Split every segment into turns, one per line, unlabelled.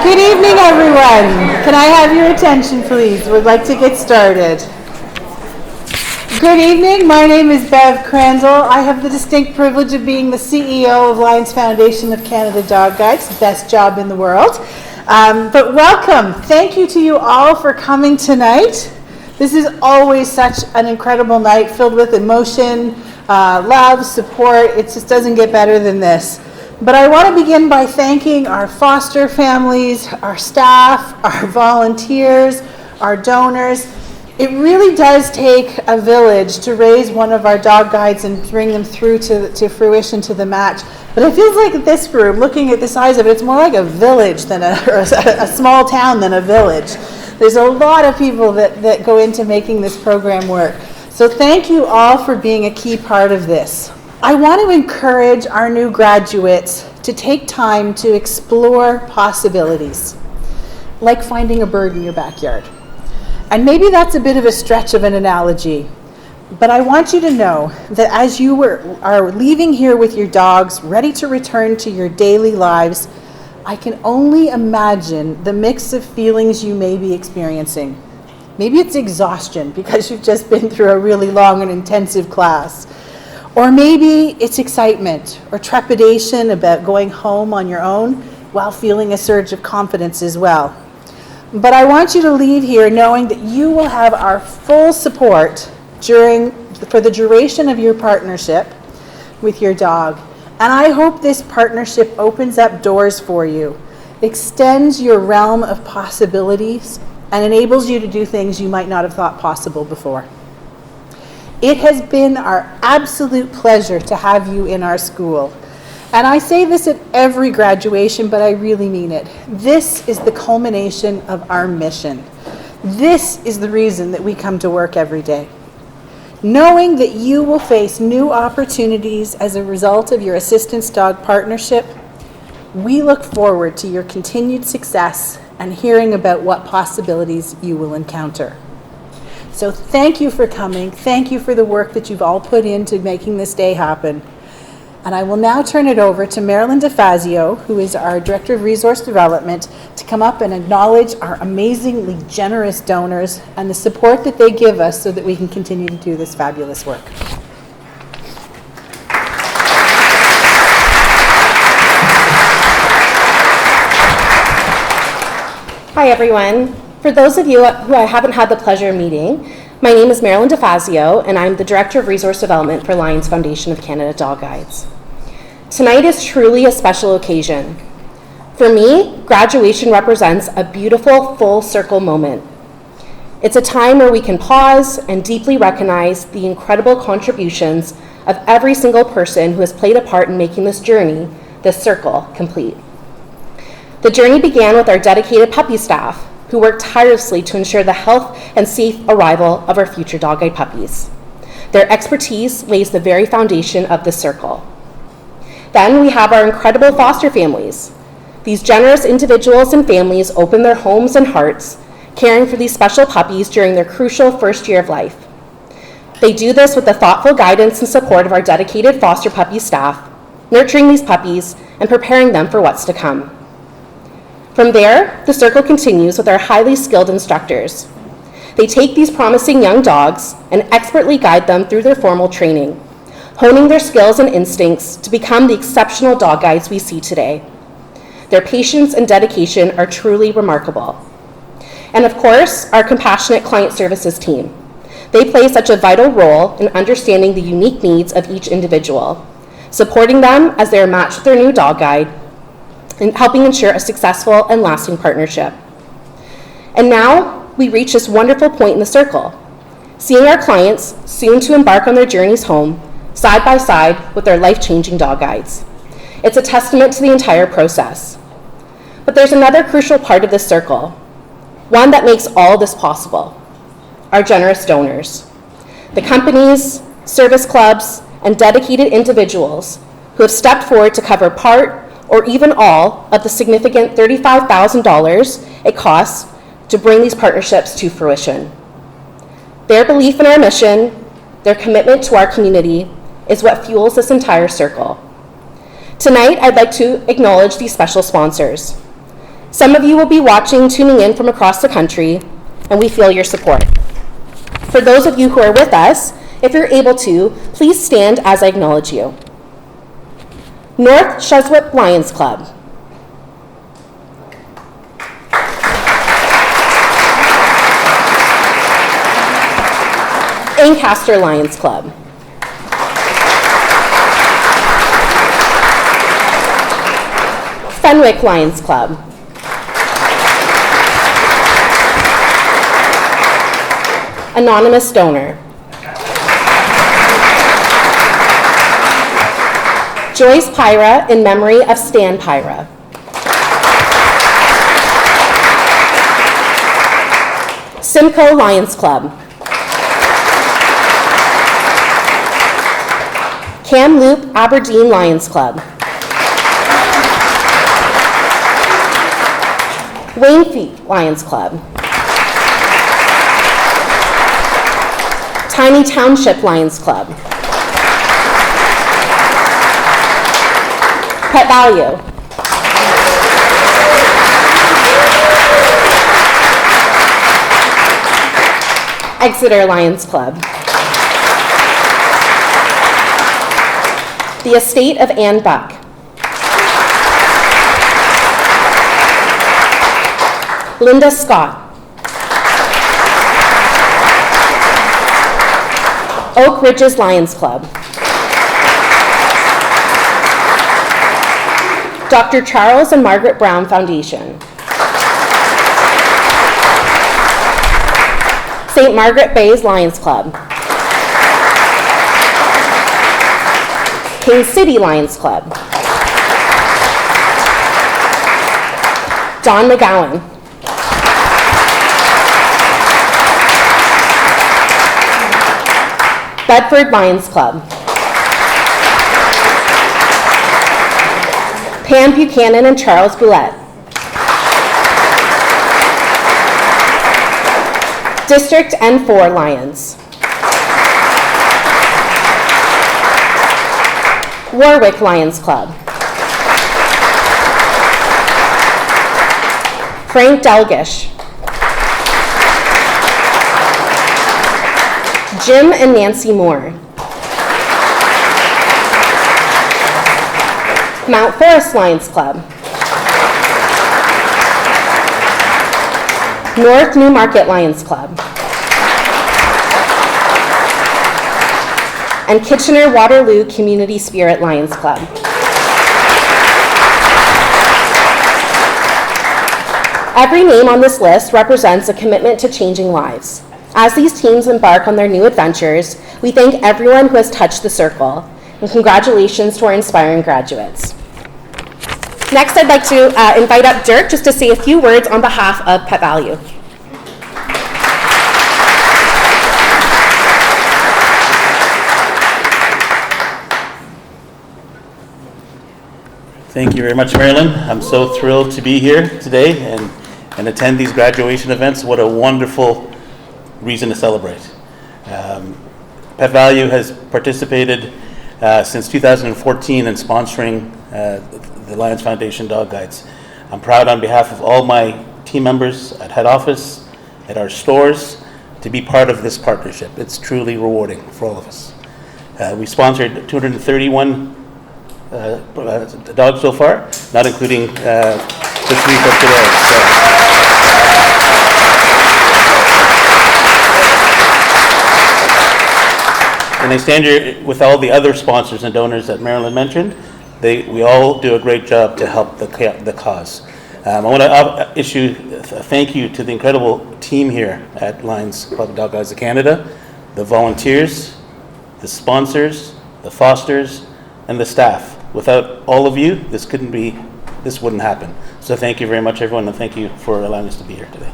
Good evening, everyone. Can I have your attention, please? We'd like to get started. Good evening. My name is Bev Crandall. I have the distinct privilege of being the CEO of Lions Foundation of Canada Dog Guides, the best job in the world. But welcome. Thank you to you all for coming tonight. This is always such an incredible night filled with emotion, love, support. It just doesn't get better than this. But I want to begin by thanking our foster families, our staff, our volunteers, our donors. It really does take a village to raise one of our dog guides and bring them through to fruition, to the match. But it feels like this room, looking at the size of it, it's more like a village than a small town than a village. There's a lot of people that go into making this program work. So thank you all for being a key part of this. I want to encourage our new graduates to take time to explore possibilities, like finding a bird in your backyard. And maybe that's a bit of a stretch of an analogy, but I want you to know that as you are leaving here with your dogs, ready to return to your daily lives, I can only imagine the mix of feelings you may be experiencing. Maybe it's exhaustion because you've just been through a really long and intensive class. Or maybe it's excitement or trepidation about going home on your own while feeling a surge of confidence as well. But I want you to leave here knowing that you will have our full support for the duration of your partnership with your dog. And I hope this partnership opens up doors for you, extends your realm of possibilities, and enables you to do things you might not have thought possible before. It has been our absolute pleasure to have you in our school. And I say this at every graduation, but I really mean it. This is the culmination of our mission. This is the reason that we come to work every day. Knowing that you will face new opportunities as a result of your assistance dog partnership, we look forward to your continued success and hearing about what possibilities you will encounter. So thank you for coming. Thank you for the work that you've all put into making this day happen. And I will now turn it over to Marilyn DeFazio, who is our Director of Resource Development, to come up and acknowledge our amazingly generous donors and the support that they give us so that we can continue to do this fabulous work.
Hi everyone. For those of you who I haven't had the pleasure of meeting, my name is Marilyn DeFazio and I'm the Director of Resource Development for Lions Foundation of Canada Dog Guides. Tonight is truly a special occasion. For me, graduation represents a beautiful full circle moment. It's a time where we can pause and deeply recognize the incredible contributions of every single person who has played a part in making this journey, this circle, complete. The journey began with our dedicated puppy staff, who worked tirelessly to ensure the health and safe arrival of our future dog guide puppies. Their expertise lays the very foundation of the circle. Then we have our incredible foster families. These generous individuals and families open their homes and hearts, caring for these special puppies during their crucial first year of life. They do this with the thoughtful guidance and support of our dedicated foster puppy staff, nurturing these puppies and preparing them for what's to come. From there, the circle continues with our highly skilled instructors. They take these promising young dogs and expertly guide them through their formal training, honing their skills and instincts to become the exceptional dog guides we see today. Their patience and dedication are truly remarkable. And of course, our compassionate client services team. They play such a vital role in understanding the unique needs of each individual, supporting them as they are matched with their new dog guide, and helping ensure a successful and lasting partnership. And now we reach this wonderful point in the circle, seeing our clients soon to embark on their journeys home, side by side with their life-changing dog guides. It's a testament to the entire process. But there's another crucial part of this circle, one that makes all this possible: our generous donors. The companies, service clubs, and dedicated individuals who have stepped forward to cover part or even all of the significant $35,000 it costs to bring these partnerships to fruition. Their belief in our mission, their commitment to our community, is what fuels this entire circle. Tonight, I'd like to acknowledge these special sponsors. Some of you will be watching, tuning in from across the country, and we feel your support. For those of you who are with us, if you're able to, please stand as I acknowledge you. North Sheswick Lions Club. Ancaster Lions Club. Fenwick Lions Club. Anonymous Donor. Joyce Pyra in memory of Stan Pyra. Simcoe Lions Club. Kamloops Aberdeen Lions Club. Wainfleet Lions Club. Tiny Township Lions Club. Pet Value. Exeter Lions Club. The Estate of Anne Buck. Linda Scott. Oak Ridges Lions Club. Dr. Charles and Margaret Brown Foundation. St. Margaret Bays Lions Club. King City Lions Club. Don McGowan. Bedford Lions Club. Pam Buchanan and Charles Boulette. District N4 Lions. Warwick Lions Club. Frank Delgish. Jim and Nancy Moore. Mount Forest Lions Club. North Newmarket Lions Club. And Kitchener-Waterloo Community Spirit Lions Club. Every name on this list represents a commitment to changing lives. As these teams embark on their new adventures, we thank everyone who has touched the circle, and congratulations to our inspiring graduates. Next, I'd like to invite up Dirk just to say a few words on behalf of Pet Value.
Thank you very much, Marilyn. I'm so thrilled to be here today and attend these graduation events. What a wonderful reason to celebrate. Pet Value has participated since 2014 in sponsoring the Lions Foundation Dog Guides. I'm proud on behalf of all my team members at head office, at our stores, to be part of this partnership. It's truly rewarding for all of us. We sponsored 231 dogs so far, not including the 3 for today. And I stand here with all the other sponsors and donors that Marilyn mentioned. We all do a great job to help the cause. I want to issue a thank you to the incredible team here at Lions Club of Dog Guides of Canada, the volunteers, the sponsors, the fosters, and the staff. Without all of you, this wouldn't happen. So thank you very much, everyone, and thank you for allowing us to be here today.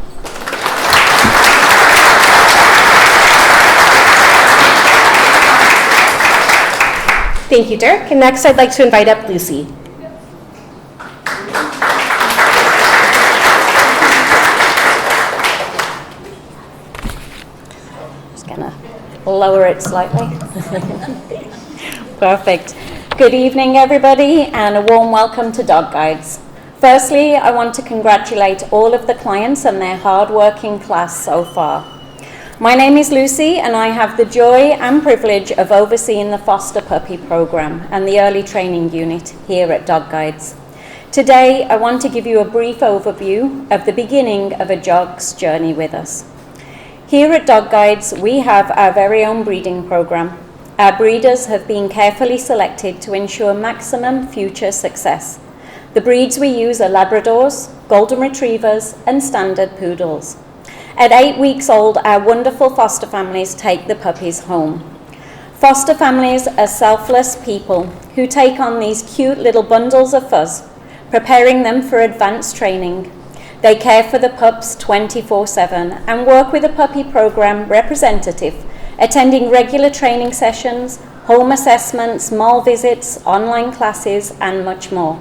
Thank you, Dirk. And next, I'd like to invite up Lucy.
Just gonna lower it slightly. Perfect. Good evening, everybody, and a warm welcome to Dog Guides. Firstly, I want to congratulate all of the clients and their hard-working class so far. My name is Lucy, and I have the joy and privilege of overseeing the foster puppy program and the early training unit here at Dog Guides. Today, I want to give you a brief overview of the beginning of a dog's journey with us. Here at Dog Guides, we have our very own breeding program. Our breeders have been carefully selected to ensure maximum future success. The breeds we use are Labradors, Golden Retrievers, and Standard Poodles. At 8 weeks old, our wonderful foster families take the puppies home. Foster families are selfless people who take on these cute little bundles of fuzz, preparing them for advanced training. They care for the pups 24/7 and work with a puppy program representative, attending regular training sessions, home assessments, mall visits, online classes, and much more.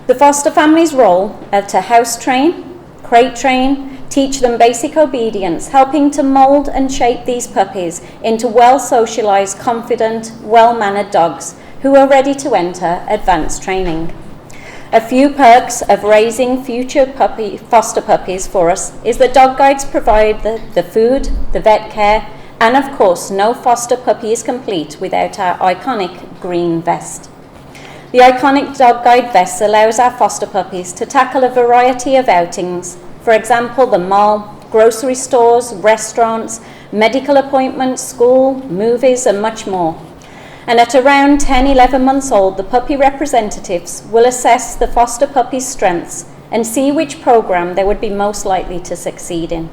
The foster family's role are to house train, crate train, teach them basic obedience, helping to mold and shape these puppies into well-socialized, confident, well-mannered dogs who are ready to enter advanced training. A few perks of raising future foster puppies for us is that Dog Guides provide the food, the vet care, and of course, no foster puppy is complete without our iconic green vest. The iconic Dog Guide vest allows our foster puppies to tackle a variety of outings. For example, the mall, grocery stores, restaurants, medical appointments, school, movies, and much more. And at around 10-11 months old, the puppy representatives will assess the foster puppy's strengths and see which program they would be most likely to succeed in.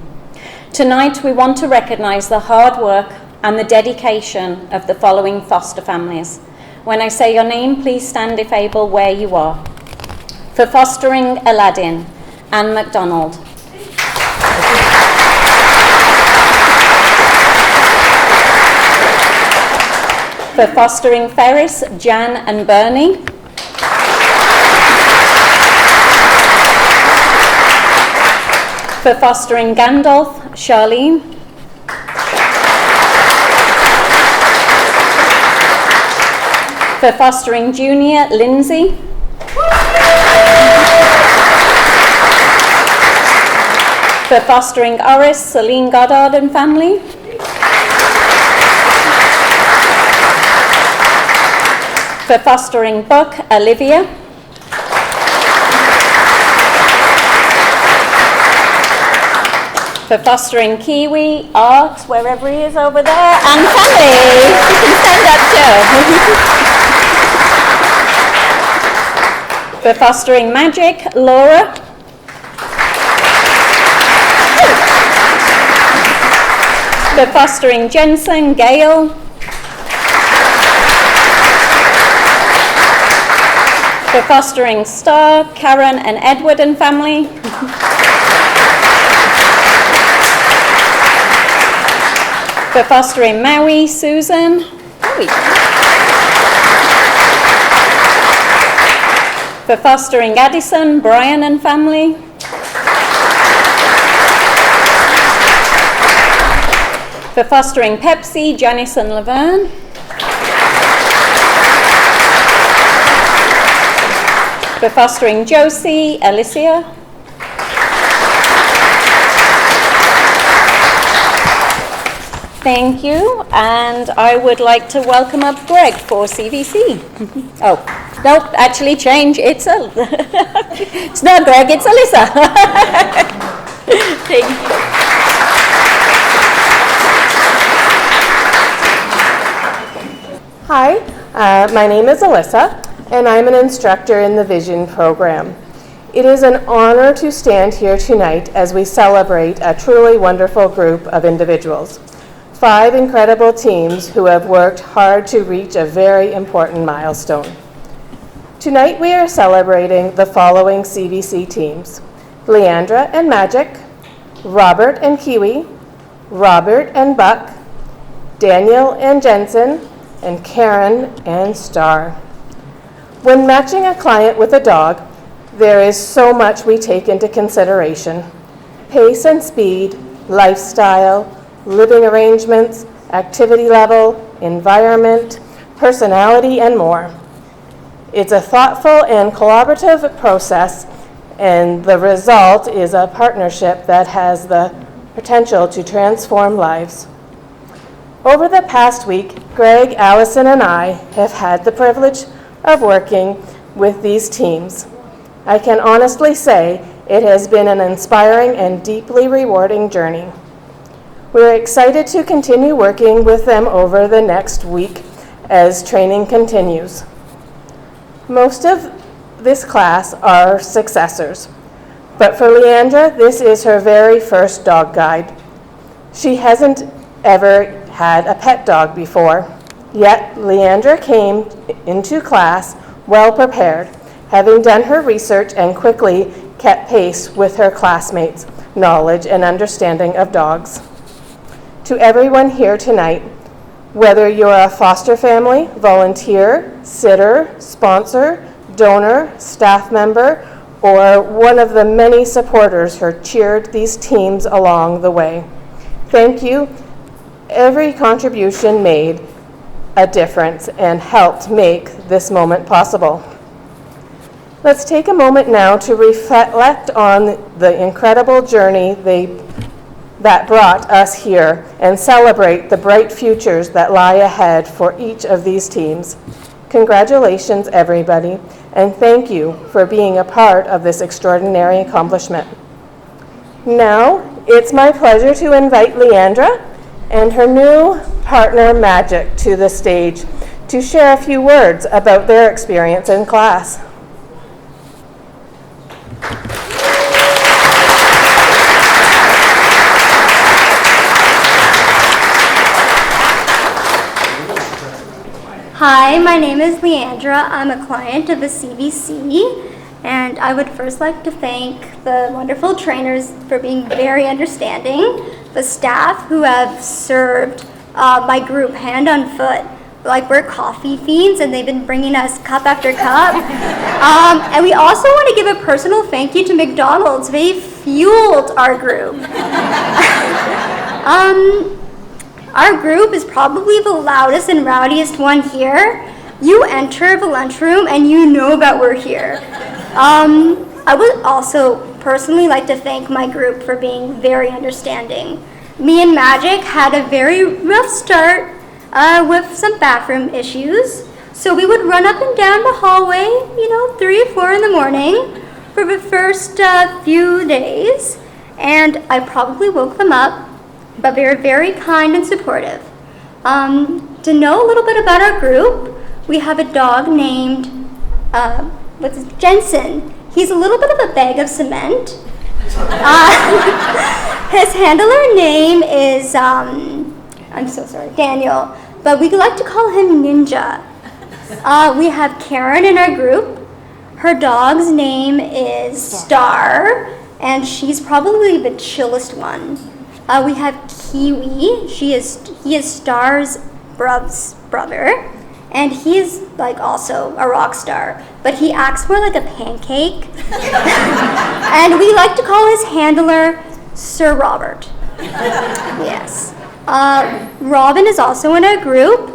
Tonight, we want to recognize the hard work and the dedication of the following foster families. When I say your name, please stand if able where you are. For fostering Aladdin, Anne MacDonald. For fostering Ferris, Jan and Bernie. For fostering Gandalf, Charlene. For fostering Junior, Lindsay. For fostering Oris, Celine Goddard and family. For fostering Buck, Olivia. For fostering Kiwi, Art, wherever he is over there, and family. You can stand up too. For fostering Magic, Laura. For fostering Jensen, Gail. For fostering Star, Karen and Edward and family. For fostering Maui, Susan. For fostering Addison, Brian and family. For fostering Pepsi, Janice and Laverne. For fostering Josie, Alicia. Thank you, and I would like to welcome up Greg for CVC. Oh, no, actually change, it's it's not Greg, it's Alyssa. Thank you.
Hi, my name is Alyssa, and I'm an instructor in the Vision program. It is an honor to stand here tonight as we celebrate a truly wonderful group of individuals. 5 incredible teams who have worked hard to reach a very important milestone. Tonight we are celebrating the following CVC teams: Leandra and Magic, Robert and Kiwi, Robert and Buck, Daniel and Jensen, and Karen and Star. When matching a client with a dog, there is so much we take into consideration: pace and speed, lifestyle, living arrangements, activity level, environment, personality, and more. It's a thoughtful and collaborative process and the result is a partnership that has the potential to transform lives. Over the past week, Greg, Allison, and I have had the privilege of working with these teams. I can honestly say it has been an inspiring and deeply rewarding journey. We're excited to continue working with them over the next week as training continues. Most of this class are successors, but for Leandra, this is her very first dog guide. She hasn't ever had a pet dog before, yet Leandra came into class well prepared, having done her research and quickly kept pace with her classmates' knowledge and understanding of dogs. To everyone here tonight, whether you're a foster family, volunteer, sitter, sponsor, donor, staff member, or one of the many supporters who cheered these teams along the way, thank you. Every contribution made a difference and helped make this moment possible. Let's take a moment now to reflect on the incredible journey that brought us here and celebrate the bright futures that lie ahead for each of these teams. Congratulations, everybody, and thank you for being a part of this extraordinary accomplishment. Now, it's my pleasure to invite Leandra and her new partner, Magic, to the stage to share a few words about their experience in class.
Hi, my name is Leandra. I'm a client of the CVC, and I would first like to thank the wonderful trainers for being very understanding, the staff who have served my group hand on foot. Like, we're coffee fiends, and they've been bringing us cup after cup. And we also want to give a personal thank you to McDonald's. They fueled our group. Our group is probably the loudest and rowdiest one here. You enter the lunchroom and you know that we're here. I would also personally like to thank my group for being very understanding. Me and Magic had a very rough start with some bathroom issues. So we would run up and down the hallway, 3 or 4 in the morning for the first few days. And I probably woke them up, but they were very kind and supportive. To know a little bit about our group, we have a dog named Jensen. He's a little bit of a bag of cement. His handler name is, I'm so sorry, Daniel, but we like to call him Ninja. We have Karen in our group. Her dog's name is Star, and she's probably the chillest one. We have Kiwi. He is Star's brother, and he's like also a rock star, but he acts more like a pancake. And we like to call his handler Sir Robert. Yes. Robin is also in our group.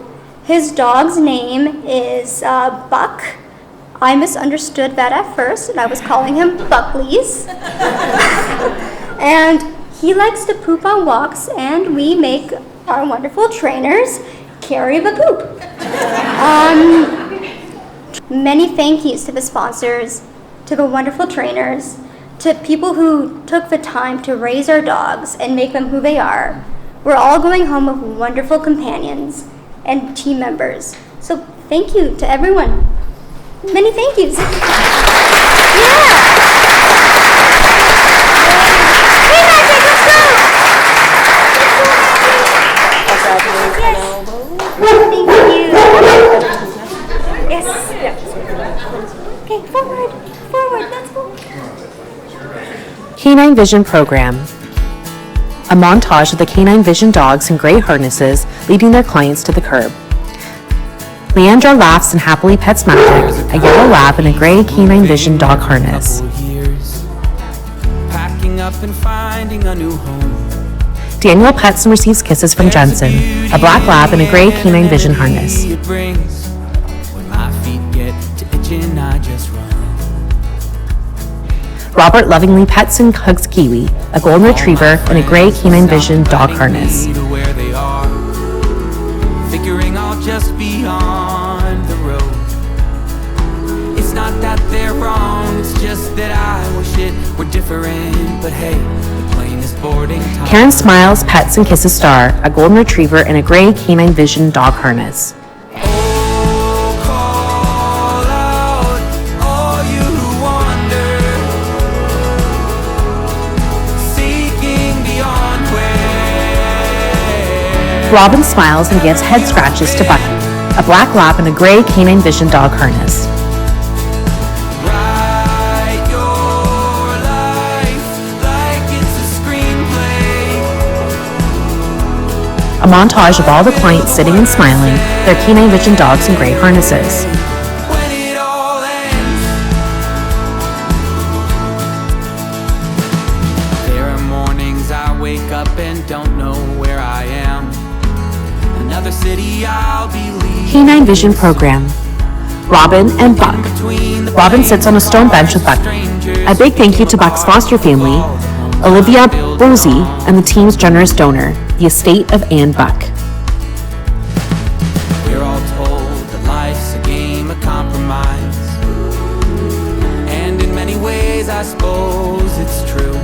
His dog's name is Buck. I misunderstood that at first, and I was calling him Buckley's. And he likes to poop on walks, and we make our wonderful trainers carry the poop. Many thank yous to the sponsors, to the wonderful trainers, to people who took the time to raise our dogs and make them who they are. We're all going home with wonderful companions and team members. So thank you to everyone. Many thank yous. Yeah. Thank you. Yes. Okay, forward, let's go.
Canine Vision Program. A montage of the canine vision dogs in gray harnesses leading their clients to the curb. Leandra laughs and happily pets Magic, a yellow lab in a gray canine vision dog harness. Packing up and finding a new home. Daniel pets and receives kisses from Jensen, a black lab in a gray canine vision harness. Robert lovingly pets and hugs Kiwi, a golden retriever in a gray canine vision dog harness.
Where they are, figuring I'll just be on the road. It's not that they're wrong, it's just that I wish it were different. But hey, the plane is boarding time.
Karen smiles, pets, and kisses Star, a golden retriever in a gray canine vision dog harness.
Oh, call out all you who wander, seeking beyond where.
Robin smiles and gives head scratches to Bucky, a black lab in a gray canine vision dog harness.
Write your life like it's a screenplay.
A montage of all the clients sitting and smiling, their canine vision dogs in gray harnesses.
When it all ends, there are mornings I wake up and don't know where I am. Another city I'll be leaving.
Canine Vision Program. Robin and Buck. Robin sits on a stone bench with Buck. A big thank you to Buck's foster family, Olivia Bozy, and the team's generous donor, the estate of Ann Buck.
We're all told that life's a game of compromise, and in many ways I suppose it's true.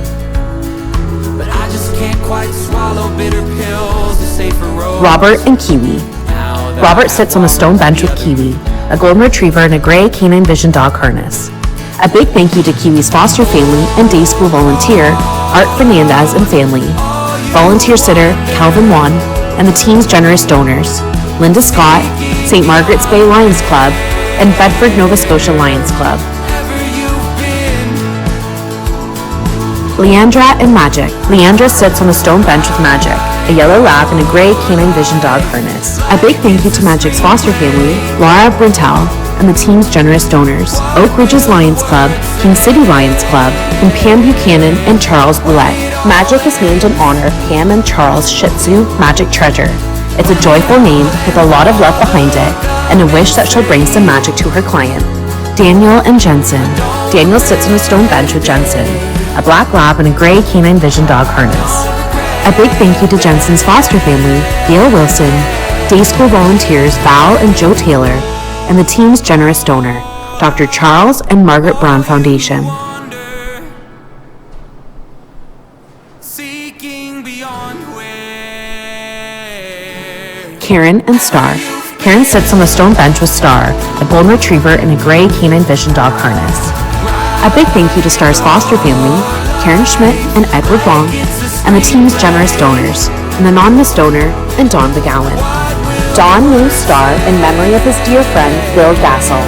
But I just can't quite swallow bitter pills to safer roads.
Robert and Kiwi. Robert sits on a stone bench with Kiwi, a golden retriever in a gray canine vision dog harness. A big thank you to Kiwi's foster family and day school volunteer, Art Fernandez and family, volunteer sitter Calvin Wan, and the team's generous donors, Linda Scott, St. Margaret's Bay Lions Club, and Bedford, Nova Scotia Lions Club. Leandra and Magic. Leandra sits on a stone bench with Magic, a yellow lab in a gray canine vision dog harness. A big thank you to Magic's foster family, Laura Brintel, and the team's generous donors, Oak Ridges Lions Club, King City Lions Club, and Pam Buchanan and Charles Boulette. Magic is named in honor of Pam and Charles' Shih Tzu Magic Treasure. It's a joyful name with a lot of love behind it, and a wish that she'll bring some magic to her client. Daniel and Jensen. Daniel sits on a stone bench with Jensen, a black lab in a gray canine vision dog harness. A big thank you to Jensen's foster family, Gail Wilson, day school volunteers Val and Joe Taylor, and the team's generous donor, Dr. Charles and Margaret Brown Foundation.
Seeking beyond where.
Karen and Star. Karen sits on a stone bench with Star, a golden retriever in a gray canine vision dog harness. A big thank you to Star's foster family, Karen Schmidt and Edward Long, and the team's generous donors, an anonymous donor, and Don McGowan. Don named Star in memory of his dear friend, Bill Gassel.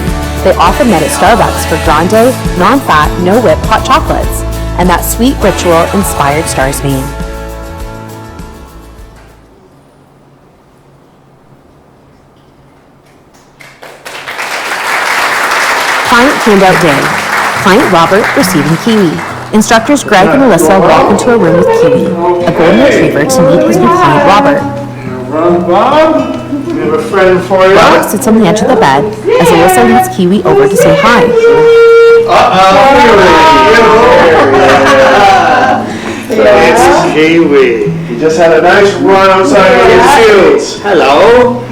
They often met at Starbucks for grande, non-fat, no-whip hot chocolates, and that sweet ritual inspired Star's name. Client Handout Day. Client Robert receiving Kiwi. Instructors Greg and Alyssa walk into a room with Kiwi, a golden retriever, to meet his new client Robert.
Bob, we have a friend for you.
Robert sits on the edge of the bed as Alyssa leads Kiwi over to say hi.
It's Kiwi. He just had a nice run outside of his fields. Hello.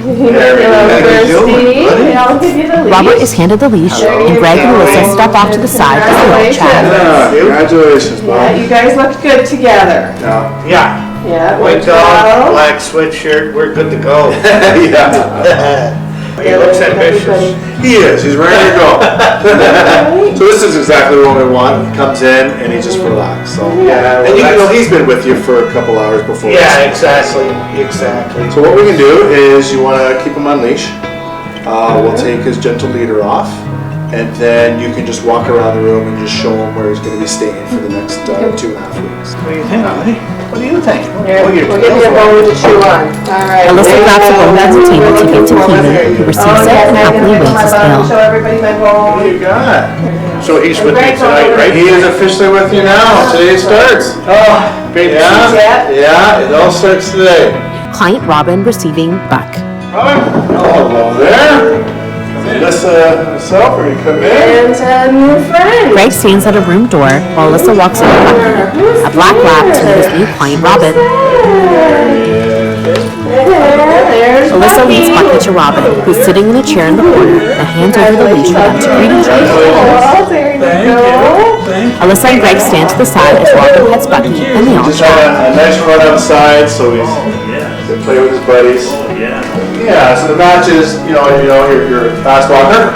Robert is handed the leash, and Greg and Alyssa step off to the side as they all chat.
Congratulations, Bob.
You guys look good together.
Yeah.
Yeah.
White dog, black sweatshirt, we're good to go. Yeah. He looks ambitious. He is, he's ready to go. So this is exactly what we want. He comes in and he just relaxes. So. Yeah, and he's been with you for a couple hours before.
Yeah, exactly.
So what we can do is you want to keep him on leash. We'll take his gentle leader off, and then you can just walk around the room and just show him where he's going to be staying for the next 2.5 weeks.
What do you think, honey? What do you think?
We'll give you a bone to chew on. All right.
Alyssa grabs a bone from the table to give to Kiwi, who receives it and happily waves his tail.
Show everybody my bone.
What do you got?
So he's with me tonight, right?
He is officially with you now. Today starts.
Oh, great.
Yeah, it all starts today.
Client Robin receiving Buck.
Hello there. Alyssa, myself, are you come in?
And a new friend.
Greg stands at a room door while Alyssa walks over to Bucky, a black lab, to meet his new client, Robin. Alyssa leads Bucky to Robin, who's sitting in a chair in the corner, and hands over the leash for them to greet each other.
Oh, there you go.
Alyssa and Greg stand to the side as Robin pets Bucky, and they all
Just
chat.
had a nice run outside, so he's can play with his buddies. Yeah, so the match is, you're a fast walker,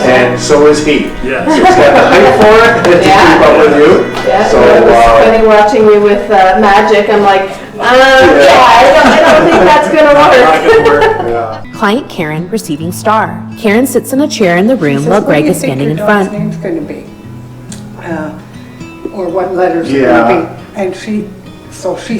and so is he. So he's got the height for it, and to keep up with you.
Yeah,
So,
it was funny watching you with Magic. I'm like, I don't think that's gonna work.
Yeah.
Client Karen receiving star. Karen sits in a chair in the room while Greg is standing in front.
What do you think your dog's name's going to be? Or what letters are going to be? And she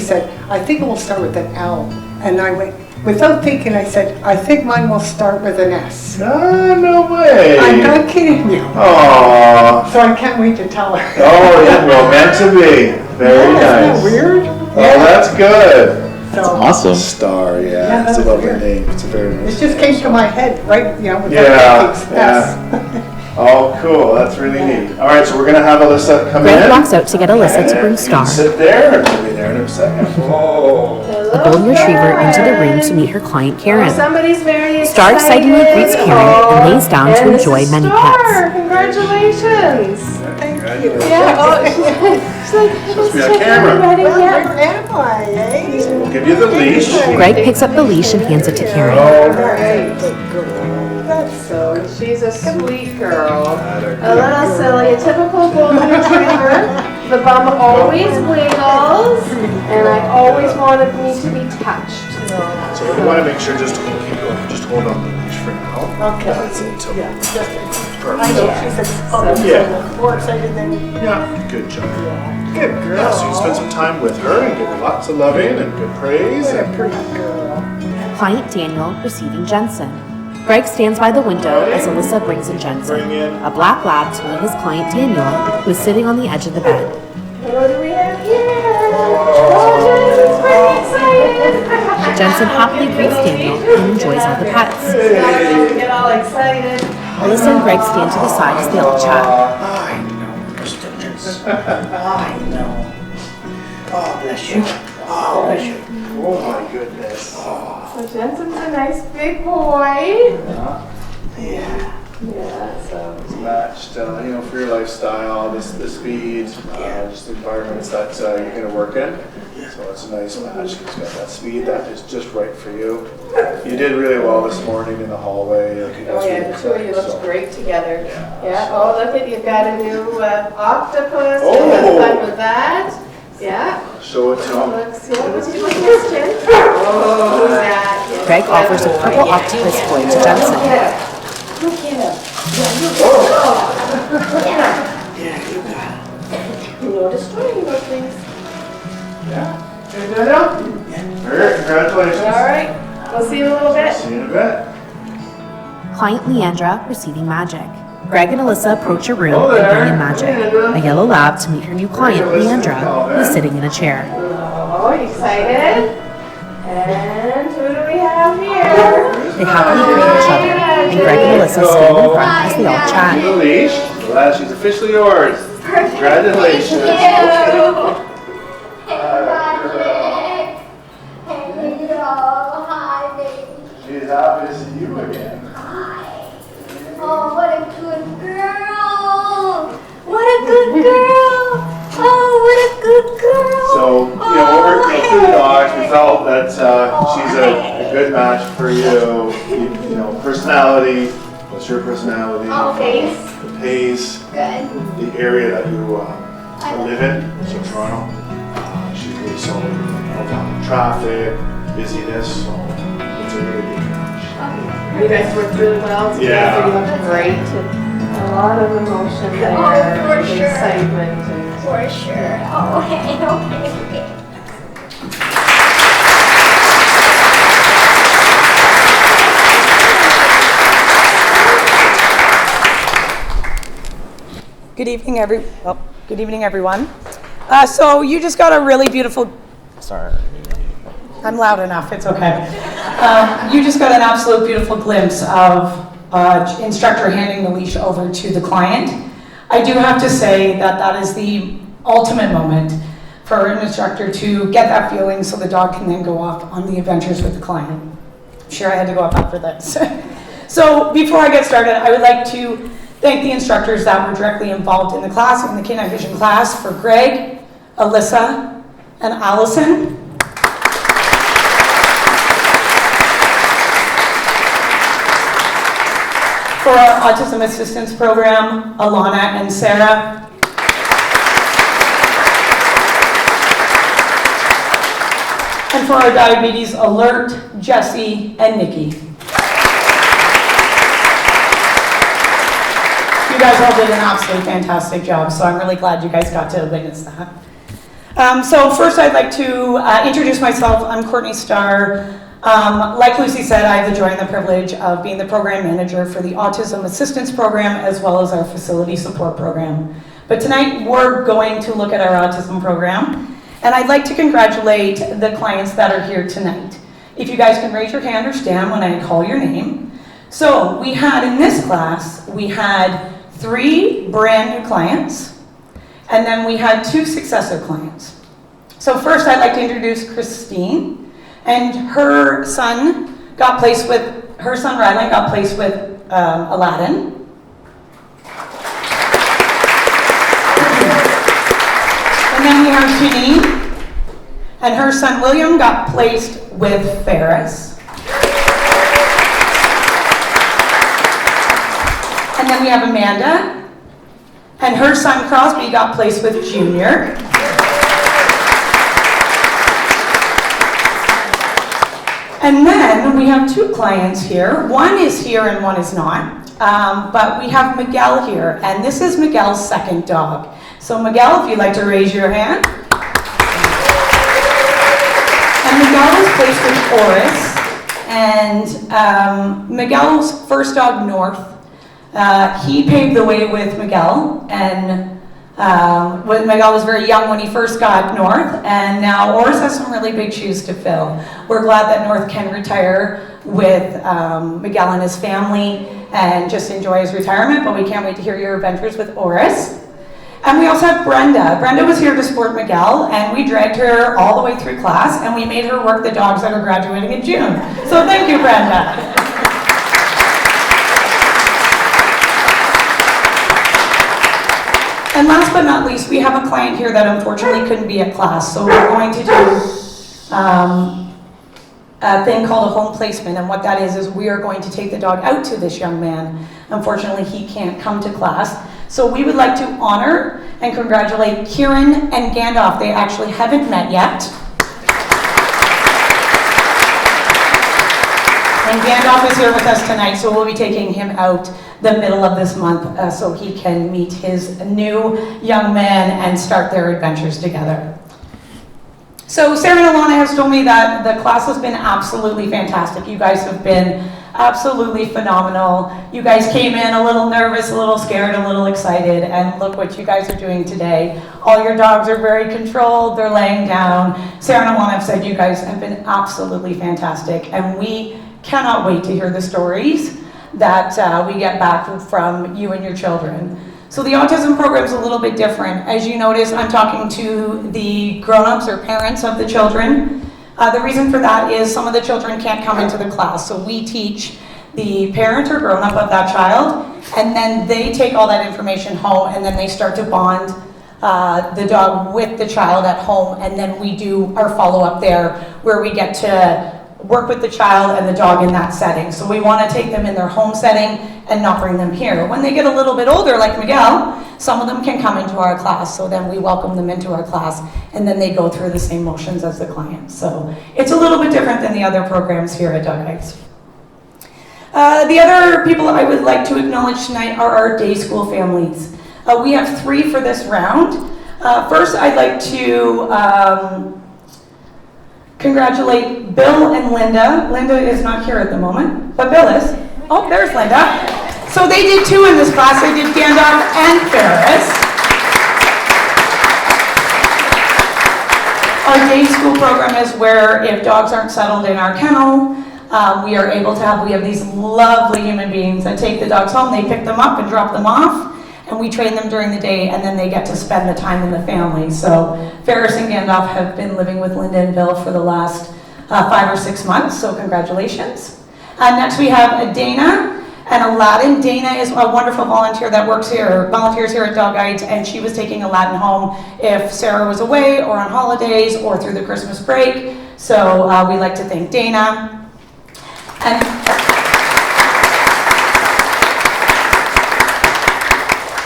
said, I think it will start with an L. And I went, without thinking, I said, I think mine will start with an S.
No way.
I'm not kidding you.
Aww.
So I can't wait to tell her.
Oh, yeah, well, meant to be. Very
Isn't
nice.
that weird?
Oh, that's good.
So
Star, yeah,
that's
it's a lovely
weird.
name. It's a very nice
it just came to my head, right? Without
Yeah,
thinking, S.
Oh, cool. That's really neat. All right, so we're going to have Alyssa come
Greg
in.
walks out to get Alyssa to
And
bring
you
Star,
can sit there, and we'll be there in a second. Whoa.
a golden retriever, into the room to meet her client Karen.
Somebody's very excited.
Star excitedly greets Karen and lays down to
And this
enjoy
is
many
Star.
pets.
Congratulations.
Congratulations.
She's like,
Supposed to be on camera.
Well, where am I, eh?
We'll give you the leash.
Greg picks up the leash and hands it to Karen.
So she's a sweet girl. A little silly, a typical golden retriever. The bum always wiggles, and I always wanted me to be touched.
So we want to make sure just to keep going. Just hold on the leash for now.
Okay.
That's it. So
I know she said,
Yeah.
more excited than me.
Yeah, good job. Good girl. Yeah, so you spend some time with her and give her lots of loving and good praise.
What a pretty girl.
Client Daniel receiving Jensen. Greg stands by the window as Alyssa brings in Jensen,
Bring in.
a black lab, to meet his client Daniel, who is sitting on the edge of the bed.
What do we have here? Oh, Jensen's pretty excited.
Jensen happily greets Daniel and enjoys all the pets.
We get all excited.
Alyssa and Greg stand to the side as they all chat.
I know, Mr. I know. Oh, bless you. Oh, bless you.
Oh my goodness.
So Jensen's a nice big boy.
Yeah.
Yeah, so.
It's matched, for your lifestyle, the speed, just the environments that you're going to work in. So it's a nice match. It's got that speed that is just right for you. You did really well this morning in the hallway.
Oh yeah, the two of you looked great together. Yeah. Oh, look at, you've got a new octopus.
Oh.
Have fun with that. Yeah.
Show it to them.
Looks, yeah, what's your question? Oh, who's that? Yeah.
Greg offers a purple octopus toy to Jensen.
Look at him.
Yeah, you got it.
No destroying those things.
Yeah. Okay, Daniel? Very congratulations.
All right. We'll see you in a little bit.
See you in a bit.
Client Leandra receiving Magic. Greg and Alyssa approach a room
Hello
and
there.
bring in Magic, a yellow lab, to meet her new client, Leandra, who is sitting in a chair.
Oh, you excited? And who do we have here?
They happily greet each other, and Greg and Alyssa stand in front as they all
Give
chat.
you the leash. Glad she's officially yours. Congratulations.
Hi, baby.
She's happy to see you again.
Oh, what a good girl. What a good girl. Oh, what a good girl.
So, through the dogs, we felt that she's a good match for you. Personality. What's your personality?
Oh, face.
The pace.
Good.
The area that you live in. So Toronto. She's really solid. Traffic, busyness. So it's a really good match.
You guys worked really well together.
Yeah.
You looked great. And a lot of emotion there.
Oh, for sure.
Excitement. And
For sure. Oh, okay.
Good evening, everyone. So you just got a really beautiful. Sorry. I'm loud enough. It's okay. You just got an absolute beautiful glimpse of instructor handing the leash over to the client. I do have to say that that is the ultimate moment for an instructor to get that feeling so the dog can then go off on the adventures with the client. I'm sure I had to go up after this. So before I get started, I would like to thank the instructors that were directly involved in the class, in the Canine Vision class, for Greg, Alyssa, and Allison. For our Autism Assistance Program, Alana and Sarah. And for our Diabetes Alert, Jesse and Nikki. You guys all did an absolutely fantastic job, so I'm really glad you guys got to witness that. So first I'd like to introduce myself. I'm Courtney Starr. Like Lucy said, I have the joy and the privilege of being the program manager for the Autism Assistance Program as well as our Facility Support Program. But tonight we're going to look at our autism program. And I'd like to congratulate the clients that are here tonight. If you guys can raise your hand or stand when I call your name. So we had in this class, we had 3 brand new clients, and then we had 2 successor clients. So first I'd like to introduce Christine, and her son Rylan got placed with Aladdin. And then we have Janine, and her son William got placed with Ferris. And then we have Amanda, and her son Crosby got placed with Junior. And then we have 2 clients here. One is here and one is not. But we have Miguel here, and this is Miguel's second dog. So Miguel, if you'd like to raise your hand. And Miguel was placed with Oris. And Miguel's first dog, North, he paved the way with Miguel. And Miguel was very young when he first got North. And now Oris has some really big shoes to fill. We're glad that North can retire with Miguel and his family and just enjoy his retirement. But we can't wait to hear your adventures with Oris. And we also have Brenda. Brenda was here to support Miguel, and we dragged her all the way through class, and we made her work the dogs that are graduating in June. So thank you, Brenda. And last but not least, we have a client here that unfortunately couldn't be at class, so we're going to do a thing called a home placement, and what that is we are going to take the dog out to this young man. Unfortunately, he can't come to class. So we would like to honor and congratulate Kieran and Gandalf. They actually haven't met yet. And Gandalf is here with us tonight, so we'll be taking him out the middle of this month so he can meet his new young man and start their adventures together. So Sarah and Alana has told me that the class has been absolutely fantastic. You guys have been absolutely phenomenal. You guys came in a little nervous, a little scared, a little excited, and look what you guys are doing today. All your dogs are very controlled, they're laying down. Sarah and Alana have said you guys have been absolutely fantastic, and we cannot wait to hear the stories that we get back from you and your children. So the autism program is a little bit different. As you notice, I'm talking to the grown-ups or parents of the children. The reason for that is some of the children can't come into the class, so we teach the parent or grown-up of that child, and then they take all that information home, and then they start to bond the dog with the child at home, and then we do our follow-up there, where we get to work with the child and the dog in that setting. So we want to take them in their home setting and not bring them here. When they get a little bit older, like Miguel, some of them can come into our class, so then we welcome them into our class, and then they go through the same motions as the client. So it's a little bit different than the other programs here at Dog Eyes. The other people I would like to acknowledge tonight are our day school families. We have 3 for this round. First, I'd like to congratulate Bill and Linda. Linda is not here at the moment, but Bill is. Oh, there's Linda. So they did 2 in this class. They did Gandalf and Ferris. Our day school program is where if dogs aren't settled in our kennel, we have these lovely human beings that take the dogs home, they pick them up and drop them off, and we train them during the day, and then they get to spend the time in the family. So Ferris and Gandalf have been living with Linda and Bill for the last 5 or 6 months, so congratulations. Next we have Dana and Aladdin. Dana is a wonderful volunteers here at Dog Guides, and she was taking Aladdin home if Sarah was away or on holidays or through the Christmas break. So we'd like to thank Dana.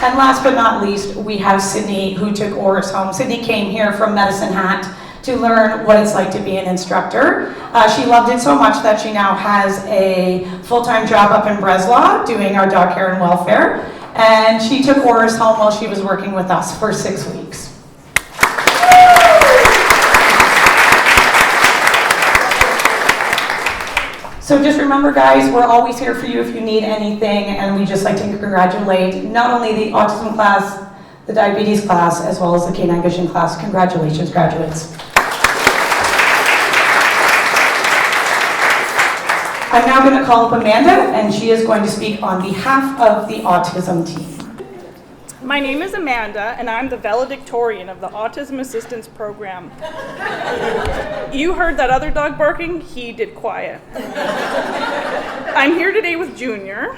And last but not least, we have Sydney, who took Oris home. Sydney came here from Medicine Hat to learn what it's like to be an instructor. She loved it so much that she now has a full-time job up in Breslau doing our dog care and welfare. And she took Oris home while she was working with us for 6 weeks. So just remember, guys, we're always here for you if you need anything, and we just like to congratulate not only the autism class, the diabetes class, as well as the canine vision class. Congratulations, graduates. I'm now going to call up Amanda, and she is going to speak on behalf of the autism team.
My name is Amanda, and I'm the valedictorian of the Autism Assistance Program. You heard that other dog barking? He did quiet. I'm here today with Junior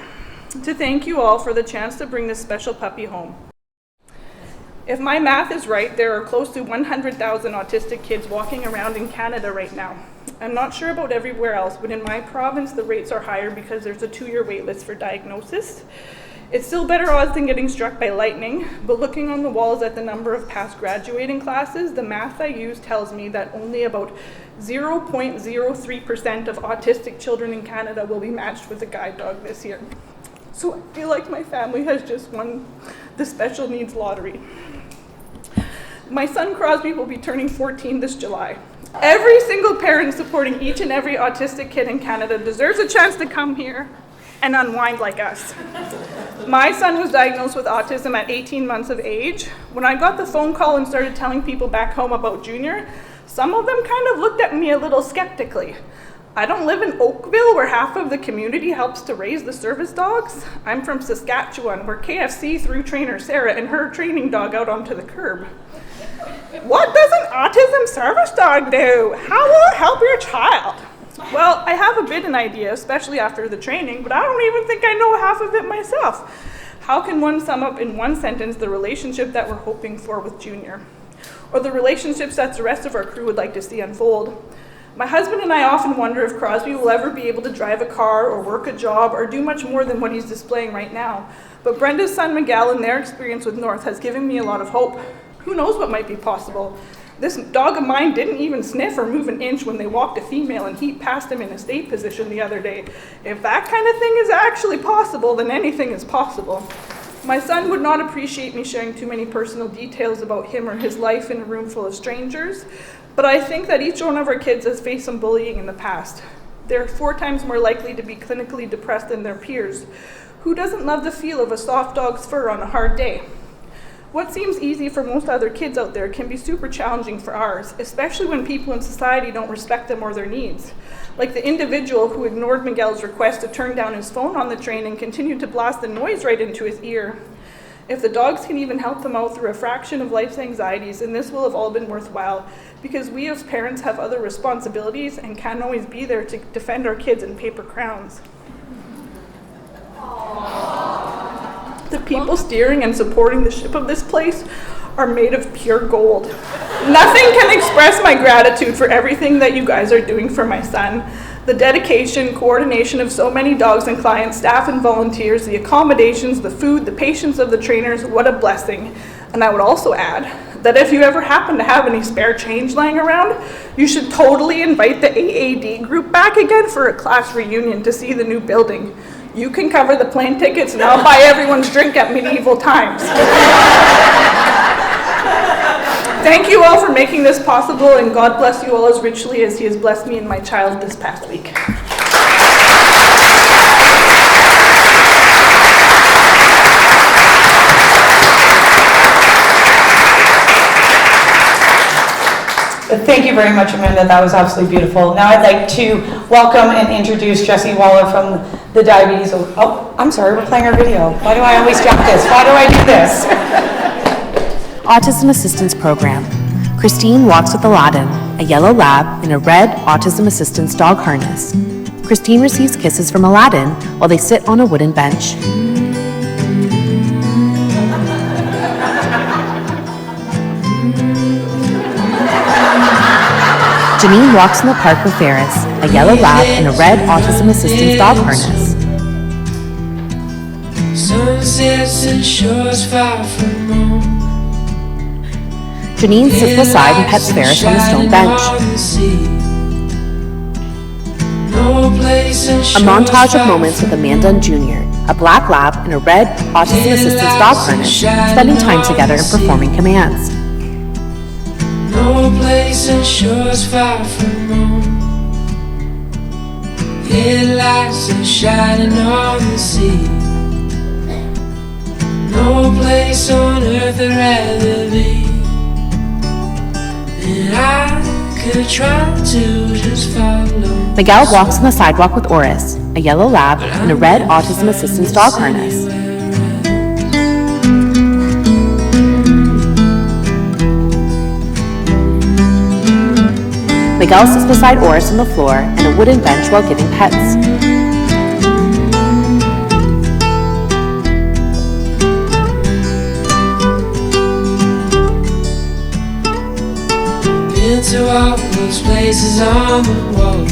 to thank you all for the chance to bring this special puppy home. If my math is right, there are close to 100,000 autistic kids walking around in Canada right now. I'm not sure about everywhere else, but in my province, the rates are higher because there's a 2-year wait list for diagnosis. It's still better odds than getting struck by lightning, but looking on the walls at the number of past graduating classes, the math I use tells me that only about 0.03% of autistic children in Canada will be matched with a guide dog this year. So I feel like my family has just won the special needs lottery. My son Crosby will be turning 14 this July. Every single parent supporting each and every autistic kid in Canada deserves a chance to come here and unwind like us. My son was diagnosed with autism at 18 months of age. When I got the phone call and started telling people back home about Junior, some of them kind of looked at me a little skeptically. I don't live in Oakville, where half of the community helps to raise the service dogs. I'm from Saskatchewan, where KFC threw trainer Sarah and her training dog out onto the curb. What does an autism service dog do? How will it help your child? Well, I have a bit of an idea, especially after the training, but I don't even think I know half of it myself. How can one sum up in one sentence the relationship that we're hoping for with Junior? Or the relationships that the rest of our crew would like to see unfold? My husband and I often wonder if Crosby will ever be able to drive a car or work a job or do much more than what he's displaying right now. But Brenda's son Miguel and their experience with North has given me a lot of hope. Who knows what might be possible? This dog of mine didn't even sniff or move an inch when they walked a female, and he passed him in a stay position the other day. If that kind of thing is actually possible, then anything is possible. My son would not appreciate me sharing too many personal details about him or his life in a room full of strangers, but I think that each one of our kids has faced some bullying in the past. They're 4 times more likely to be clinically depressed than their peers. Who doesn't love the feel of a soft dog's fur on a hard day? What seems easy for most other kids out there can be super challenging for ours, especially when people in society don't respect them or their needs. Like the individual who ignored Miguel's request to turn down his phone on the train and continued to blast the noise right into his ear. If the dogs can even help them out through a fraction of life's anxieties, then this will have all been worthwhile, because we as parents have other responsibilities and can't always be there to defend our kids in paper crowns. The people steering and supporting the ship of this place are made of pure gold. Nothing can express my gratitude for everything that you guys are doing for my son. The dedication, coordination of so many dogs and clients, staff and volunteers, the accommodations, the food, the patience of the trainers, what a blessing. And I would also add that if you ever happen to have any spare change laying around, you should totally invite the AAD group back again for a class reunion to see the new building. You can cover the plane tickets and I'll buy everyone's drink at medieval times. Thank you all for making this possible, and God bless you all as richly as He has blessed me and my child this past week.
Thank you very much, Amanda. That was absolutely beautiful. Now I'd like to welcome and introduce Jessie Waller from the Diabetes. Oh, I'm sorry, we're playing our video. Why do I always jump this? Why do I do this?
Autism Assistance Program. Christine walks with Aladdin, a yellow lab in a red Autism Assistance dog harness. Christine receives kisses from Aladdin while they sit on a wooden bench. Janine walks in the park with Ferris, a yellow lab in a red Autism Assistance dog harness.
Sunsets and shores far from home.
Janine sits beside and pets Ferris on the stone bench. A montage of moments with Amanda and Junior, a black lab in a red Autism Assistance dog harness, spending time together and performing commands.
No place and shores far from home. Headlights are shining on the sea. No place on earth I'd rather be. And I could try to just follow.
Miguel walks on the sidewalk with Oris, a yellow lab in a red Autism Assistance dog harness. Miguel sits beside Oris on the floor and a wooden bench while giving pets.
Been to all those places on the wall.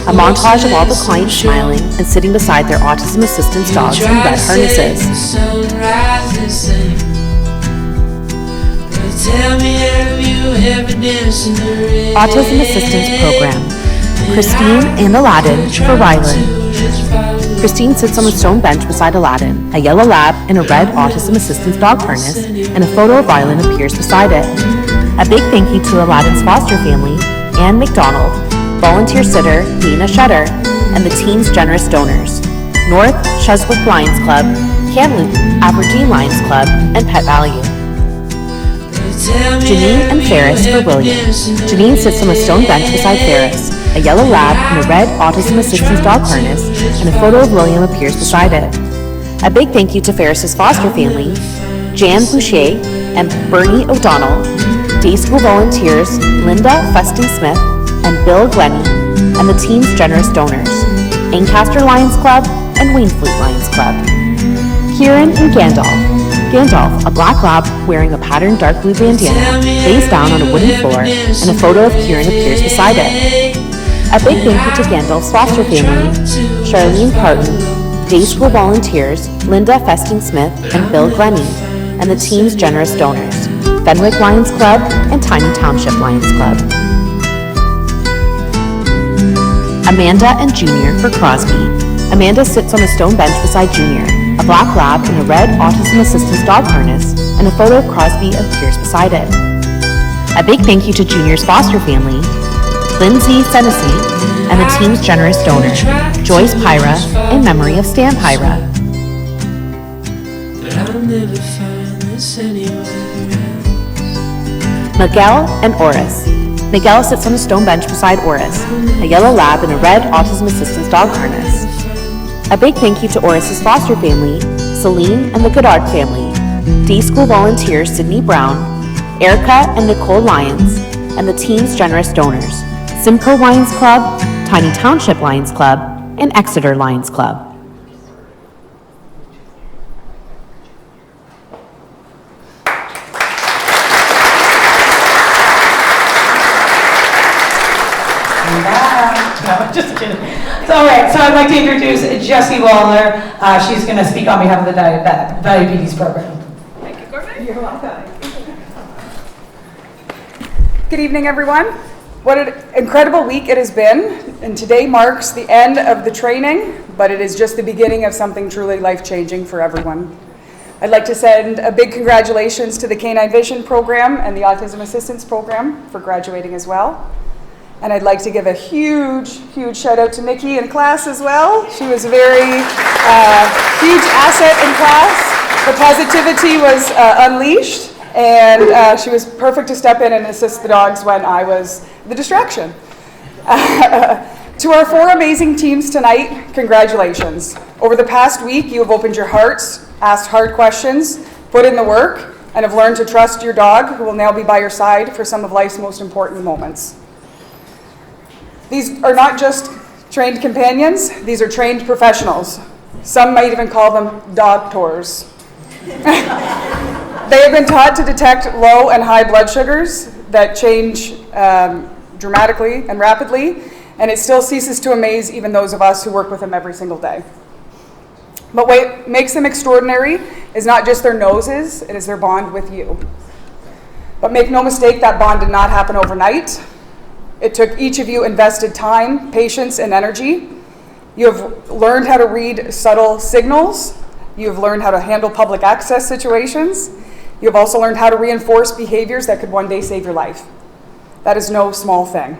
A montage of all the clients smiling and sitting beside their Autism Assistance dogs in red harnesses. Autism Assistance Program. Christine and Aladdin for Rylan. Christine sits on the stone bench beside Aladdin, a yellow lab in a red Autism Assistance dog harness, and a photo of Rylan appears beside it. A big thank you to Aladdin's foster family, Anne McDonald, volunteer sitter Nina Shutter, and the team's generous donors, North Cheswick Lions Club, Kamloops Aberdeen Lions Club, and Pet Value. Janine and Ferris for William. Janine sits on the stone bench beside Ferris, a yellow lab in a red Autism Assistance dog harness, and a photo of William appears beside it. A big thank you to Ferris's foster family, Jan Boucher and Bernie O'Donnell, day school volunteers Linda Feston-Smith and Bill Glennie, and the team's generous donors, Ancaster Lions Club and Wainfleet Lions Club. Kieran and Gandalf. Gandalf, a black lab wearing a patterned dark blue bandana, lays down on a wooden floor, and a photo of Kieran appears beside it. A big thank you to Gandalf's foster family, Charlene Parton, day school volunteers Linda Feston-Smith and Bill Glennie, and the team's generous donors, Fenwick Lions Club and Tiny Township Lions Club. Amanda and Junior for Crosby. Amanda sits on a stone bench beside Junior, a black lab in a red Autism Assistance dog harness, and a photo of Crosby appears beside it. A big thank you to Junior's foster family, Lindsay Senesi, and the team's generous donor, Joyce Pyra, in memory of Stan Pyra. Miguel and Oris. Miguel sits on a stone bench beside Oris, a yellow lab in a red Autism Assistance dog harness. A big thank you to Oris's foster family, Celine and the Goddard family, day school volunteers Sydney Brown, Erica and Nicole Lyons, and the team's generous donors, Simcoe Lions Club, Tiny Township Lions Club, and Exeter Lions Club.
No, just kidding. So, all right, so I'd like to introduce Jessie Waller. She's going to speak on behalf of the diabetes program.
Thank you, Courtney.
You're welcome.
Good evening, everyone. What an incredible week it has been, and today marks the end of the training, but it is just the beginning of something truly life-changing for everyone. I'd like to send a big congratulations to the Canine Vision program and the Autism Assistance program for graduating as well. And I'd like to give a huge, huge shout out to Nikki in class as well. She was a very huge asset in class. The positivity was unleashed,
And she was perfect to step in and assist the dogs when I was the distraction. To our 4 amazing teams tonight, congratulations. Over the past week, you have opened your hearts, asked hard questions, put in the work, and have learned to trust your dog, who will now be by your side for some of life's most important moments. These are not just trained companions, these are trained professionals. Some might even call them dog tours. They have been taught to detect low and high blood sugars that change dramatically and rapidly, and it still ceases to amaze even those of us who work with them every single day. But what makes them extraordinary is not just their noses, it is their bond with you. But make no mistake, that bond did not happen overnight. It took each of you invested time, patience, and energy. You have learned how to read subtle signals. You have learned how to handle public access situations. You have also learned how to reinforce behaviors that could one day save your life. That is no small thing.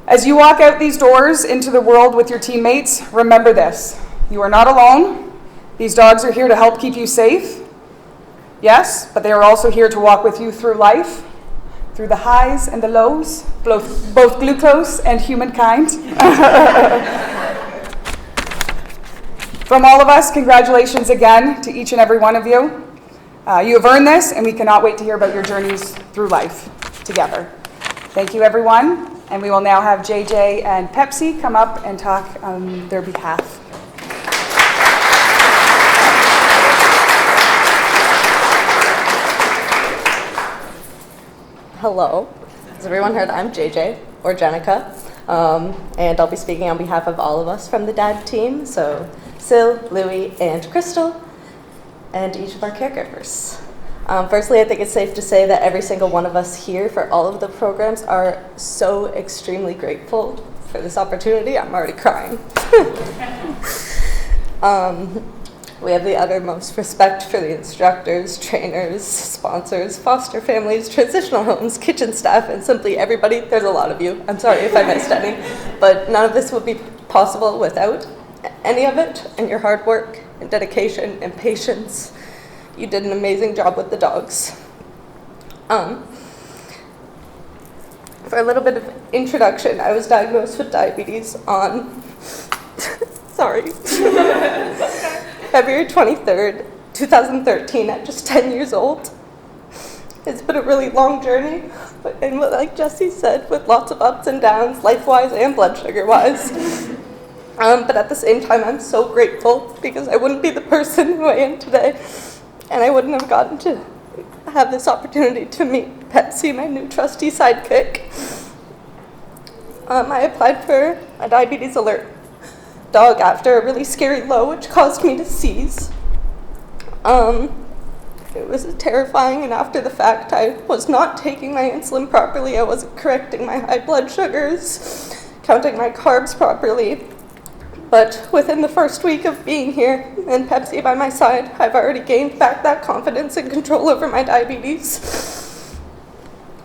As you walk out these doors into the world with your teammates, remember this. You are not alone. These dogs are here to help keep you safe. Yes, but they are also here to walk with you through life, through the highs and the lows, both glucose and humankind. From all of us, congratulations again to each and every one of you. You have earned this, and we cannot wait to hear about your journeys through life together. Thank you, everyone. And we will now have JJ and Pepsi come up and talk on their behalf.
Hello. As everyone heard, I'm JJ, or Jenica, and I'll be speaking on behalf of all of us from the DAD team, so Sil, Louie, and Crystal, and each of our caregivers. Firstly, I think it's safe to say that every single one of us here for all of the programs are so extremely grateful for this opportunity. I'm already crying. We have the uttermost respect for the instructors, trainers, sponsors, foster families, transitional homes, kitchen staff, and simply everybody. There's a lot of you. I'm sorry if I missed any, but none of this would be possible without any of it and your hard work and dedication and patience. You did an amazing job with the dogs. For a little bit of introduction, I was diagnosed with diabetes on, sorry, February 23rd, 2013, at just 10 years old. It's been a really long journey, and like Jesse said, with lots of ups and downs, life-wise and blood sugar-wise. But at the same time, I'm so grateful because I wouldn't be the person who I am today, and I wouldn't have gotten to have this opportunity to meet Pepsi, my new trusty sidekick. I applied for a diabetes alert dog after a really scary low, which caused me to seize. It was terrifying, and after the fact, I was not taking my insulin properly. I wasn't correcting my high blood sugars, counting my carbs properly. But within the first week of being here and Pepsi by my side, I've already gained back that confidence and control over my diabetes.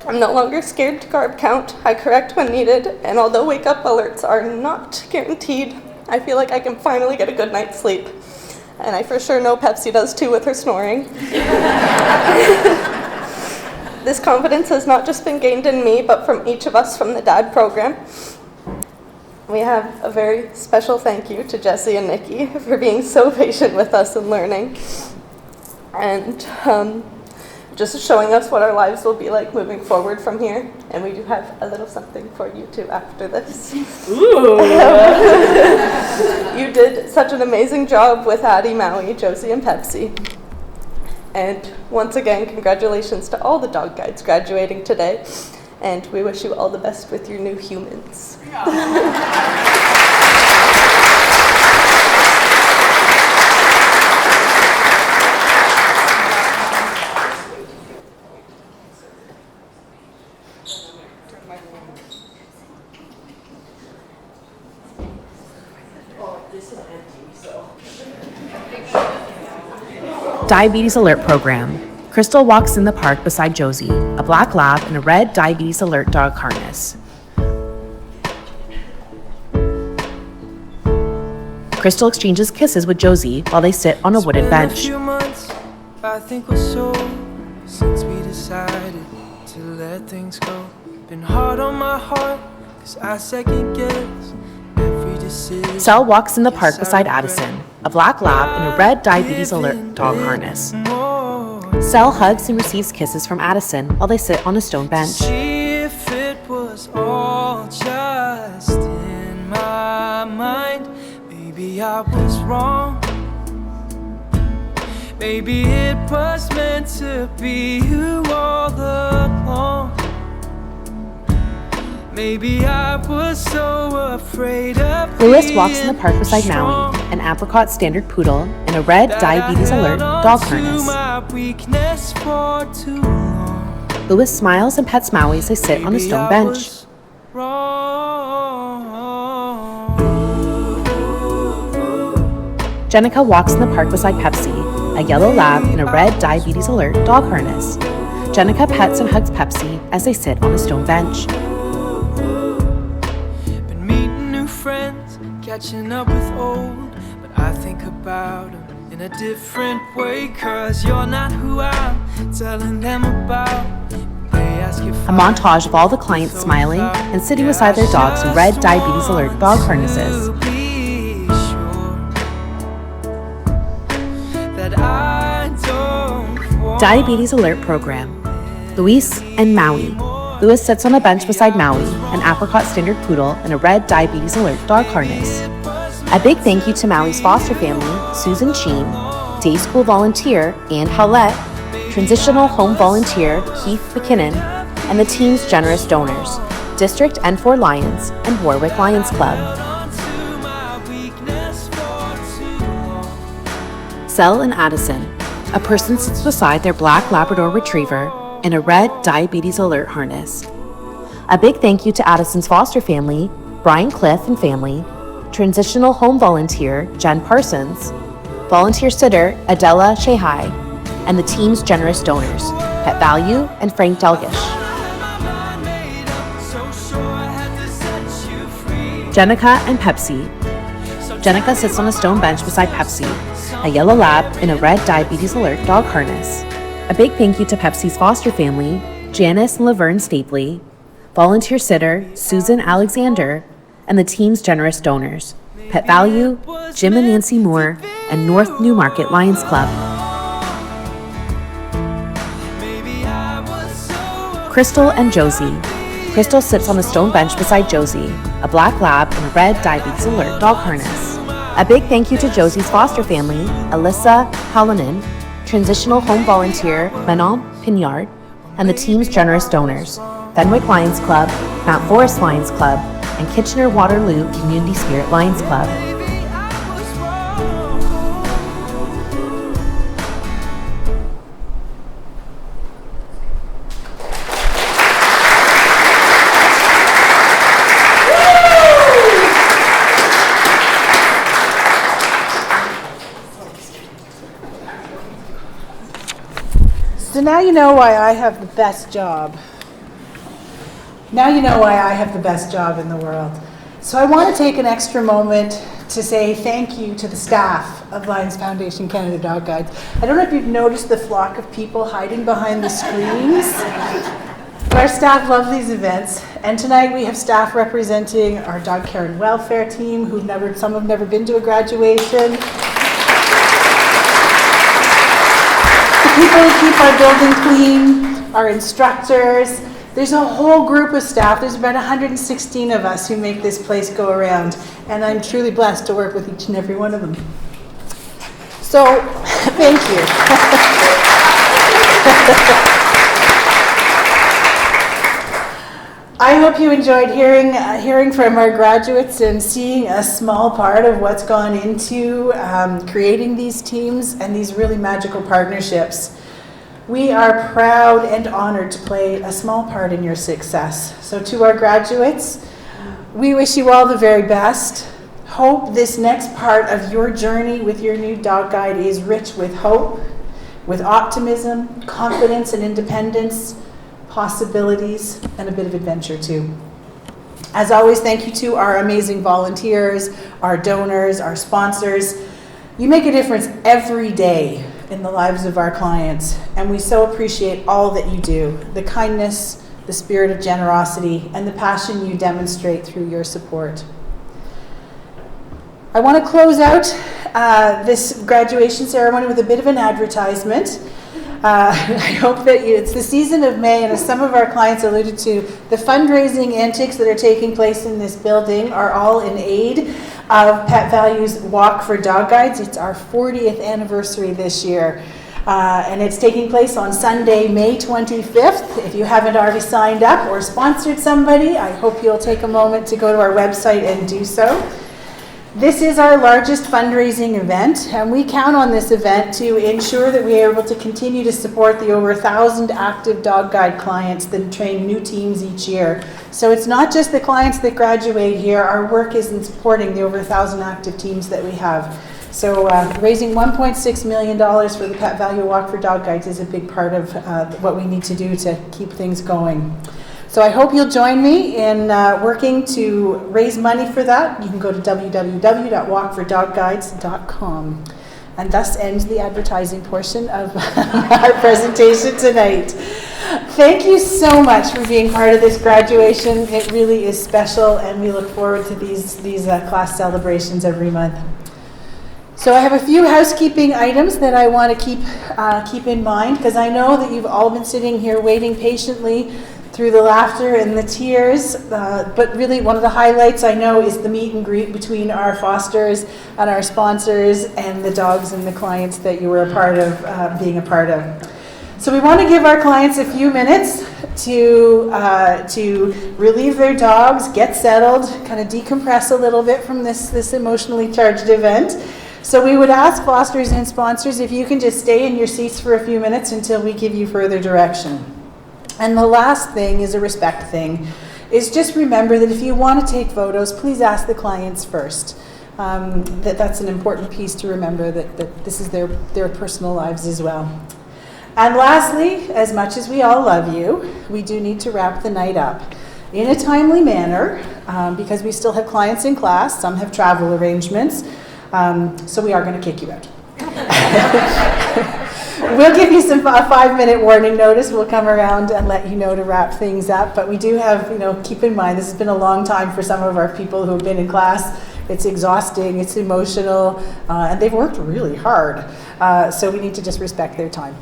I'm no longer scared to carb count. I correct when needed, and although wake-up alerts are not guaranteed, I feel like I can finally get a good night's sleep. And I for sure know Pepsi does too with her snoring. This confidence has not just been gained in me, but from each of us from the DAD program. We have a very special thank you to Jesse and Nikki for being so patient with us and learning. And just showing us what our lives will be like moving forward from here. And we do have a little something for you too after this. Ooh. You did such an amazing job with Addie, Maui, Josie, and Pepsi. And once again, congratulations to all the dog guides graduating today. And we wish you all the best with your new humans.
Diabetes Alert Program. Crystal walks in the park beside Josie, a black lab in a red Diabetes Alert dog harness. Crystal exchanges kisses with Josie while they sit on a wooden bench.
I think we're so since we decided to let things go. Been hard on my heart, 'cause I second guess every decision.
Sel walks in the park beside Addison, a black lab in a red diabetes alert dog harness. Sel hugs and receives kisses from Addison while they sit on a stone bench.
See if it was all just in my mind. Maybe I was wrong. Maybe it was meant to be you all along. Maybe I was so afraid of
Lewis walks in the park beside Maui, an apricot standard poodle in a red diabetes alert dog harness. Lewis smiles and pets Maui as they sit on a stone bench. Jenica walks in the park beside Pepsi, a yellow lab in a red diabetes alert dog harness. Jenica pets and hugs Pepsi as they sit on a stone bench.
Been meeting new friends, catching up with old, but I think about them in a different way, 'cause you're not who I'm telling them about.
A montage of all the clients smiling and sitting beside their dogs in red diabetes alert dog harnesses. Diabetes Alert Program. Luis and Maui. Lewis sits on a bench beside Maui, an apricot standard poodle in a red diabetes alert dog harness. A big thank you to Maui's foster family, Susan Sheen, day school volunteer Ann Howlett, transitional home volunteer Keith McKinnon, and the team's generous donors, District N4 Lions and Warwick Lions Club. Sel and Addison. A person sits beside their black Labrador retriever in a red diabetes alert harness. A big thank you to Addison's foster family, Brian Cliff and family, transitional home volunteer Jen Parsons, volunteer sitter Adela Shehai, and the team's generous donors, Pet Value and Frank Delgish. Jenica and Pepsi. Jenica sits on a stone bench beside Pepsi, a yellow lab in a red diabetes alert dog harness. A big thank you to Pepsi's foster family, Janice and Laverne Stapley, volunteer sitter Susan Alexander, and the team's generous donors, Pet Value, Jim and Nancy Moore, and North Newmarket Lions Club. Crystal and Josie. Crystal sits on a stone bench beside Josie, a black lab in a red diabetes alert dog harness. A big thank you to Josie's foster family, Alyssa Hallinan, transitional home volunteer Manon Pignard, and the team's generous donors, Fenwick Lions Club, Mount Forest Lions Club, and Kitchener-Waterloo Community Spirit Lions Club.
So now you know why I have the best job. Now you know why I have the best job in the world. So I want to take an extra moment to say thank you to the staff of Lions Foundation Canada Dog Guides. I don't know if you've noticed the flock of people hiding behind the screens, but our staff love these events. And tonight we have staff representing our dog care and welfare team, some have never been to a graduation. People who keep our building clean, our instructors. There's a whole group of staff. There's about 116 of us who make this place go around. And I'm truly blessed to work with each and every one of them. So, thank you. I hope you enjoyed hearing from our graduates and seeing a small part of what's gone into creating these teams and these really magical partnerships. We are proud and honored to play a small part in your success. So to our graduates, we wish you all the very best. Hope this next part of your journey with your new dog guide is rich with hope, with optimism, confidence and independence, possibilities, and a bit of adventure too. As always, thank you to our amazing volunteers, our donors, our sponsors. You make a difference every day in the lives of our clients, and we so appreciate all that you do, the kindness, the spirit of generosity, and the passion you demonstrate through your support. I want to close out this graduation ceremony with a bit of an advertisement. I hope that it's the season of May, and as some of our clients alluded to, the fundraising antics that are taking place in this building are all in aid of Pet Value's Walk for Dog Guides. It's our 40th anniversary this year. And it's taking place on Sunday, May 25th. If you haven't already signed up or sponsored somebody, I hope you'll take a moment to go to our website and do so. This is our largest fundraising event, and we count on this event to ensure that we are able to continue to support the over 1,000 active dog guide clients that train new teams each year. So it's not just the clients that graduate here. Our work is in supporting the over 1,000 active teams that we have. So raising $1.6 million for the Pet Value Walk for Dog Guides is a big part of what we need to do to keep things going. So I hope you'll join me in working to raise money for that. You can go to www.walkfordogguides.com. And thus ends the advertising portion of our presentation tonight. Thank you so much for being part of this graduation. It really is special, and we look forward to these class celebrations every month. So I have a few housekeeping items that I want to keep in mind, because I know that you've all been sitting here waiting patiently through the laughter and the tears, but really one of the highlights I know is the meet and greet between our fosters and our sponsors and the dogs and the clients that you were a part of, being a part of. So we want to give our clients a few minutes to relieve their dogs, get settled, kind of decompress a little bit from this emotionally charged event. So we would ask fosters and sponsors if you can just stay in your seats for a few minutes until we give you further direction. And the last thing is a respect thing, is just remember that if you want to take photos, please ask the clients first. That's an important piece to remember, that this is their personal lives as well. And lastly, as much as we all love you, we do need to wrap the night up in a timely manner, because we still have clients in class, some have travel arrangements, so we are going to kick you out. We'll give you a 5-minute warning notice. We'll come around and let you know to wrap things up. But we do have, keep in mind, this has been a long time for some of our people who have been in class. It's exhausting, it's emotional, and they've worked really hard. So we need to just respect their time.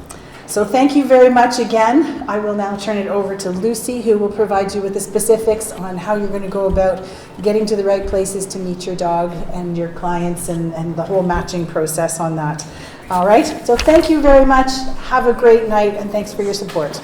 So thank you very much again. I will now turn it over to Lucy, who will provide you with the specifics on how you're going to go about getting to the right places to meet your dog and your clients, and the whole matching process on that. All right, so thank you very much. Have a great night, and thanks for your support.